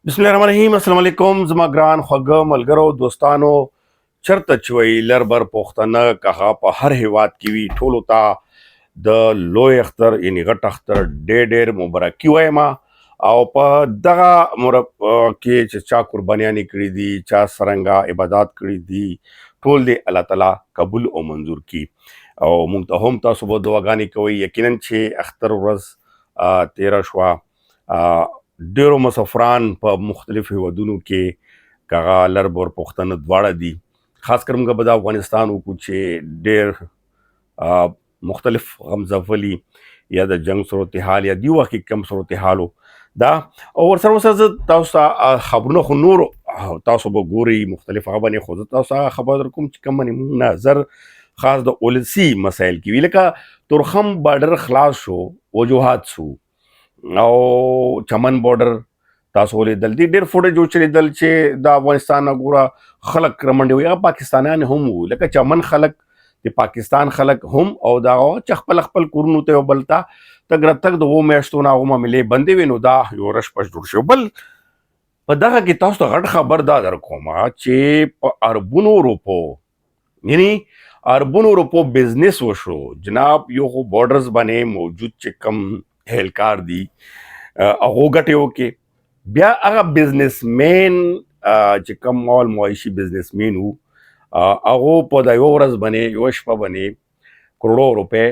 बिस्मिल्लाहिर्रहमानिर्रहीम अस्सलाम वालेकुम ज़मा ग्रान ख़्वागा मलगरो दोस्तानो चरत चवई लरबर पोख्तनه कहा په هر هیواد کې وی ټولو ته د لوی اختر یعنی غټ اختر ډېر مبارکي وایم او په دغه کې چې چا قربانیانې کړې دي چا سرنګا عبادت کړې دي ټول دې الله تعالی قبول او منظور کی او مونږ ته هم تاسو به دعاګانې کوئ یقینا چې اختر ورځ 13 شوه ډیرو مسافران په مختلف هیوادونو کې کاغه لربور پښتنه دواړه دي خاص کر موږ به د افغانستان وکړو چې ډیر مختلف غمزفلی یا د جنگ صورتحال یا دی وخت کې کم صورتحالو دا او ورسره تاسو ته خبرونه خو نور تاسو به ګوري مختلف غبنې خو تاسو خبر کوم چې کم نه نظر خاص د اولسی مسائل کې ویل کا تورخم بارډر خلاص شو وجوهات شو او چمن بارډر تاسو لیدل دي ډېر فوټیج وچلیدل چې د افغانستان نه ګوره خلک رمنډي وي پاکستانیان هم وو لکه چمن خلک د پاکستان خلک هم او دا چې خپل کورونو ته وبلتا تک د و میاشتو نه هغه معاملې بندې وي نو دا یو رش پش جوړ شو بل په دغه کې تاسو ته غټ خبر دا در کوم چې په اربونو روپو یعنی اربونو روپو بزنس وشو جناب یو خو بارډرز باندې موجود چې کم هلکار دي هغه ګټیو کې بیا هغه بزنسمن چې کوم مال موایشي بزنسمن وو هغه په د یو ورځ باندې یو شپه باندې کروڑو روپے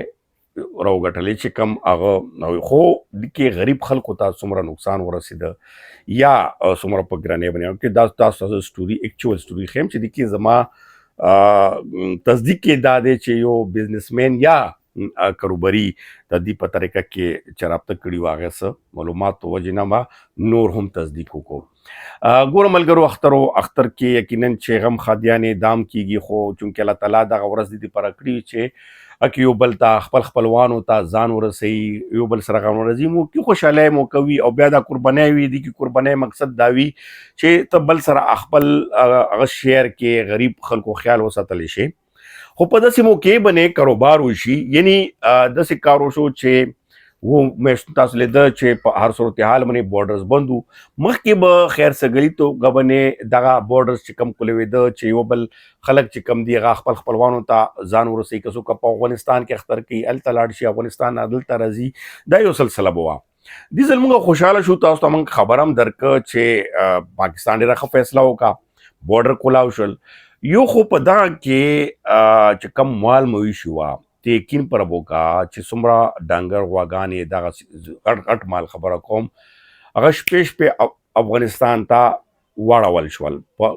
راوګټلې چې کم هغه خو کې غریب خلکو ته څومره نقصان ورسېده یا څومره په ګرانې باندې کې دا تاسو سټوري اکچوال سټوري خیم چې د کې زما تصدیق کې دا دی چې یو بزنسمن یا کروبري د دې په طریقه کې چرابته کړي واغې څه معلومات وجنه ما نور هم تصدیق وکړو ګور ملګرو اختر کې یقینا چې غم خادیانې دام کیږي خو چونکه الله تعالی دغه ورځ دې پر کړی چې اکی یو بل ته خپلوانو ته ځان ورسي یو بل سره غو ورځي مو کې خوشاله مو کوي او بیا د قرباني وي دي کې قرباني مقصد دا وي چې ته بل سره خپل هغه شهر کې غریب خلکو خیال وساتل شي خو په داسې موقع باندې کاروبار وشي یعنی داسې کار وشو چې و مې تاسو لیدل چې په هر صورتحال باندې بارډرز بندو مخکې به خیر سګلی تو غبنې دغه بارډرز چې کم کولې د چې یو بل خلک چې کم دی غ خپلوانو ته ځان ورسې کسو په افغانستان کې اختر کې ال تلاړ شي افغانستان عدل ترازی دا یو سلسله بوا دي زلموږ خوشاله شو تاسو ته من خبرم درک چې پاکستان ډیره فیصله وکا بارډر کولاو شل یو خو په دا کې چې کم مال مویشي وا ته یقین پر وکا چې څومره ډنګر غواګانې دغه غټ مال خبره کوم هغه شپې افغانستان ته واړول شول په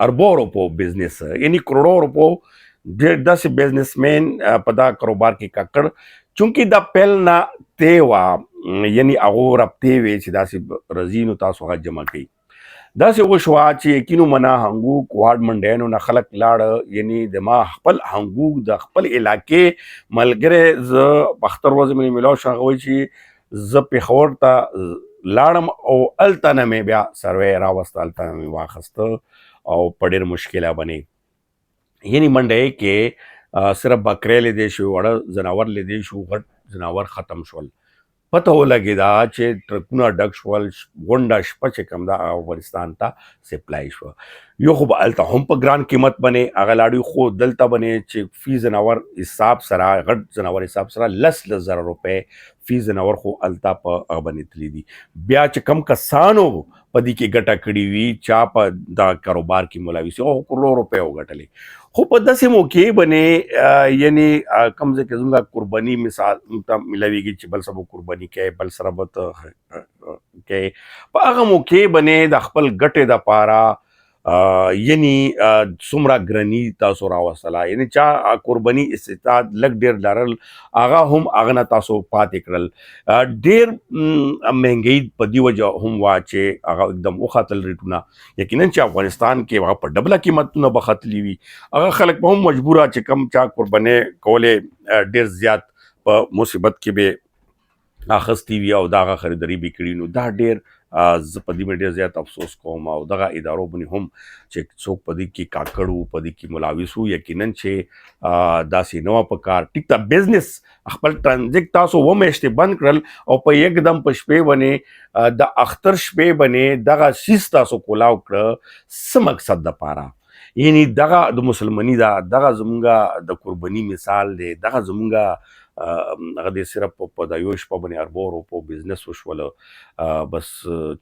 اربو روپو بزنس یعنی کروڑو روپو ډېر داسې بزنسمن په دا کاروبار کې ککړ چونکې دا پیل نه تیوا یعنی هغه رابطې وي چې داسې رزینو تاسو هغه جمع کوي داسې وشوه چې یقینو منا هنګوک واډ منډیانو نه خلک لاړه یعنی د ما خپل هنګوک د خپل علاقې ملګری زه په اختر ورځ مې ملاو شو هغه وایي چې زه پېښور ته لاړم او هلته نه مې بیا سروی راوسته هلته نه مې واخیسته او په ډېر مشکله باندې یعنی منډی کې صرف بکری لیدی شو وړه ځناور لیدی شو غټ ځناور ختم شول پته ولګېدا چې ټرکونه ډک شول غونډه شپه چې کوم دا افغانستان ته سپلای شو یو خو به هلته هم په ګران قیمت باندې هغه لاړي خو دلته باندې چې فی ځناور حساب سره غټ ځناور حساب سره 10,000 روپۍ فی ځناور خو هلته په هغه باندې تللی دي بیا چې کم کسانو په دې کې ګټه کړې وي چا په دا کاروبار کې ملاوي سي او کروڑو روپۍ وګټلې خو په داسې موقع باندې یعنی کم ځای کې زموږ قرباني مثال ته ملاویږي چې بل سبا قرباني کوي بل سره به کوي په هغه موقع باندې د خپل ګټې دپاره یعنی څومره ګراني تاسو راوستله یعنی چا قرباني استعداد لږ ډېر لرل هغه هم هغه نه تاسو پاتې کړل ډېر مهنګۍ په دې وجه هم وا چې هغه एकदम وختل ریټونه یقینا چې افغانستان کې هغه په ډبله قیمتونه به ختلي وي هغه خلک به هم مجبوره چې کم چا قرباني کولې ډېر زیات په مصیبت کې به اخستی وي او دغه خریداري به کړي نو دا ډېر زه په دې باندې ډېر زیات افسوس کوم او دغه ادارو باندې هم چې څوک په دې کې کاکړ وو په دې کې ملاوث وو یقینا چې داسې نه وه په کار ټیک ته بزنس خپل ټرانزیکټ تاسو ومیاشتې بند کړل او په یکدم په شپې باندې د اختر شپې باندې دغه سیس تاسو کولاو کړه څه مقصد دپاره یعنی دغه د مسلمانۍ دغه زمونږ د قرباني مثال دی دغه زمونږ هغه د صرف په د یو شپه باندې اربو روپو بزنس وشوله بس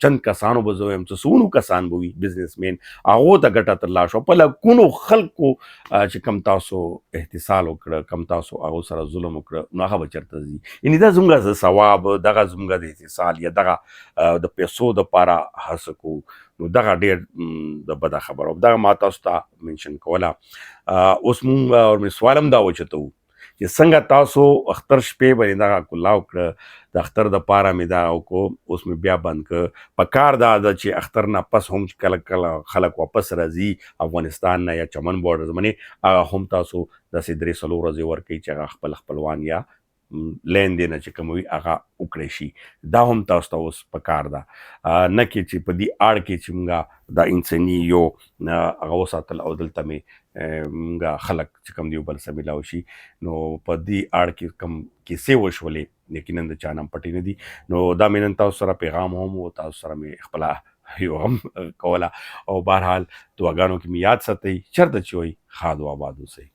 چند کسانو به زه وایم څه څومره کسان به وي بزنسمین هغو ته ګټه ترلاسه شوه په لکونو خلکو چې کم تاسو احتسال وکړه کم تاسو هغو سره ظلم وکړه نو هغه به چېرته ځي یعنې دا زموږ ثواب دغه زموږ د احتسال یا دغه د پیسو دپاره هڅه کوو نو دغه ډېر د بده خبره دغه ما تاسو ته منشن کوله اوس مونږ ورمې سوال هم دا وچته وو چې څنګه تاسو اختر شپې باندې دغه کولاو کړه د اختر دپاره مې دا وکړو اوس مې بیا بند کړه په کار دا ده چې اختر نه پس هم چې کله کله خلک واپس راځي افغانستان نه یا چمن بارډرز باندې هغه هم تاسو داسې 3-4 ورځې ورکوئ چې هغه خپل خپلوان یا لین دین چې کوم وي هغه وکړی شي دا هم تاسو ته اوس په کار ده نه کې چې په دې اړ کې چې موږ د انساني یو هغه وساتل او دلته مې موږ خلک چې کوم دی بل سره میلاو شي نو په دې اړ کې کوم کیسې وشولې یقینا د چا نام پټې نه دي نو دا مې نن تاسو سره پیغام هم و تاسو سره مې خپله یو هم کوله او بهرحال دعاګانو کې مې یاد ساتئ چېرته چې وئ ښاد و آباد اوسئ